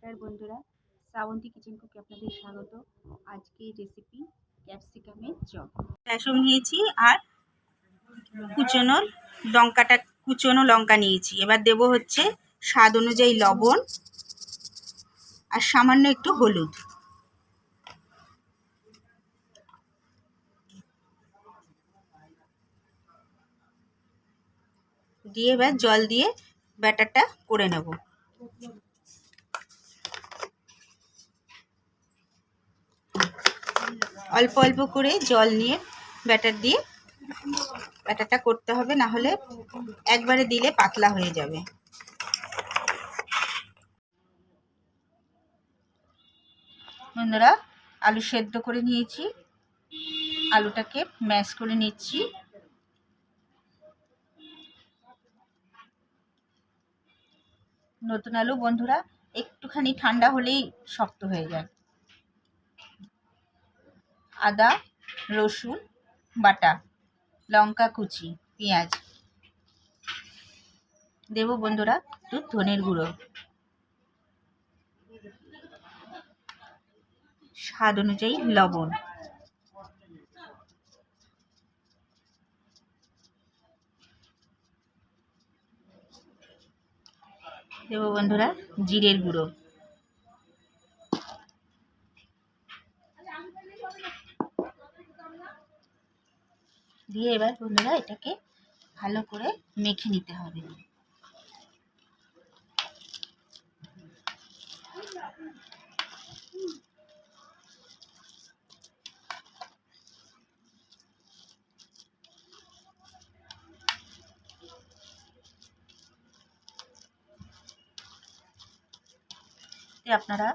নমস্কার বন্ধুরা, শ্রাবন্তী কিচেন কুকে আপনাদের স্বাগত। আজকের রেসিপি ক্যাপসিকামের চপ। বেসন নিয়েছি আর কুচনো লঙ্কা নিয়েছি। এবার দেব হচ্ছে স্বাদ অনুযায়ী লবণ আর সামান্য একটু হলুদ। দিয়ে এবার জল দিয়ে ব্যাটারটা করে নেব। অল্প অল্প করে জল নিয়ে ব্যাটার দিয়ে ব্যাটারটা করতে হবে, না হলে একবারে দিলে পাতলা হয়ে যাবে। বন্ধুরা, আলু সেদ্ধ করে নিয়েছি, আলুটাকে ম্যাশ করে নিচ্ছি। নতুন আলু বন্ধুরা একটুখানি ঠান্ডা হলেই শক্ত হয়ে যায়। আদা রসুন বাটা, লঙ্কা কুচি, পেঁয়াজ দেব বন্ধুরা, একটু ধনের গুঁড়ো, স্বাদ অনুযায়ী লবণ, দেব বন্ধুরা জিরের গুঁড়ো, দিয়ে এবার বন্ধুরা এটাকে ভালো করে মেখে নিতে হবে। আপনারা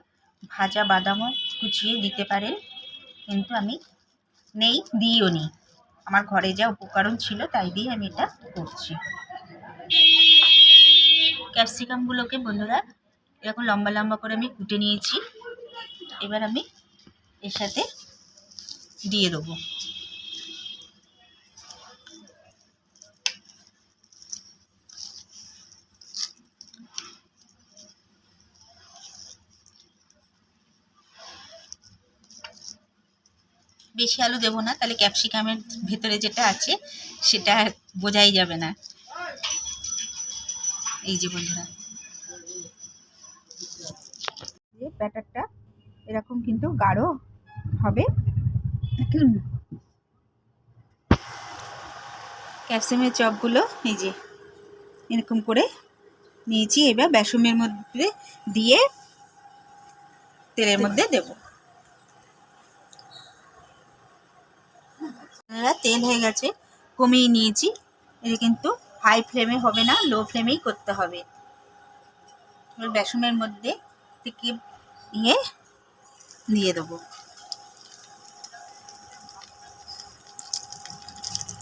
ভাজা বাদামও কুচিয়ে দিতে পারেন, কিন্তু আমি দিইও নি। আমার ঘরে যা উপকরণ ছিল তাই দিয়ে আমি এটা করছি। ক্যাপসিকামগুলোকে বন্ধুরা এরকম লম্বা লম্বা করে আমি কুটে নিয়েছি। এবার আমি এর সাথে দিয়ে দেবো। বেশি আলু দেবো না, তাহলে ক্যাপসিকামের ভেতরে যেটা আছে সেটা বোঝাই যাবে না। এই যে বন্ধুরা, ব্যাটারটা এরকম কিন্তু গাঢ় হবে। ক্যাপসিকামের চপগুলো এই যে এরকম করে নিয়েছি। এবার বেসনের মধ্যে দিয়ে তেলের মধ্যে দেব। তেল হয়ে গেছে, কমিয়ে নিয়েছি। এটা কিন্তু হাই ফ্লেমে হবে না, লো ফ্লেমেই করতে হবে। এবার বেসনের মধ্যে থেকে দিয়ে দেবো।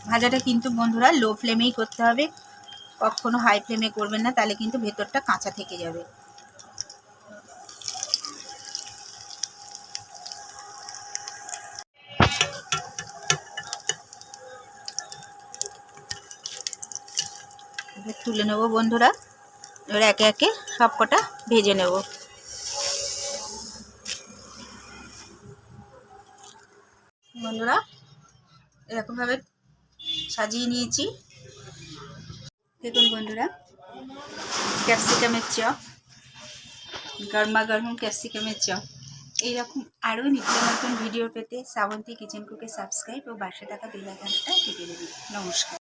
ভাজাটা কিন্তু বন্ধুরা লো ফ্লেমেই করতে হবে, কখনো হাই ফ্লেমে করবেন না, তাহলে কিন্তু ভেতরটা কাঁচা থেকে যাবে। এবার তুলে নেব বন্ধুরা। এবার একে একে সব কটা ভেজে নেব। বন্ধুরা এরকমভাবে সাজিয়ে নিয়েছি। দেখুন বন্ধুরা, ক্যাপসিকামের চপ, গরমা গরম ক্যাপসিকামের চপ। এইরকম আরও নিত্য নতুন ভিডিও পেতে শ্রাবন্তী কিচেন কুকে সাবস্ক্রাইব ও পাশে থাকা বেল আইকনটা টিপে দেবেন। নমস্কার।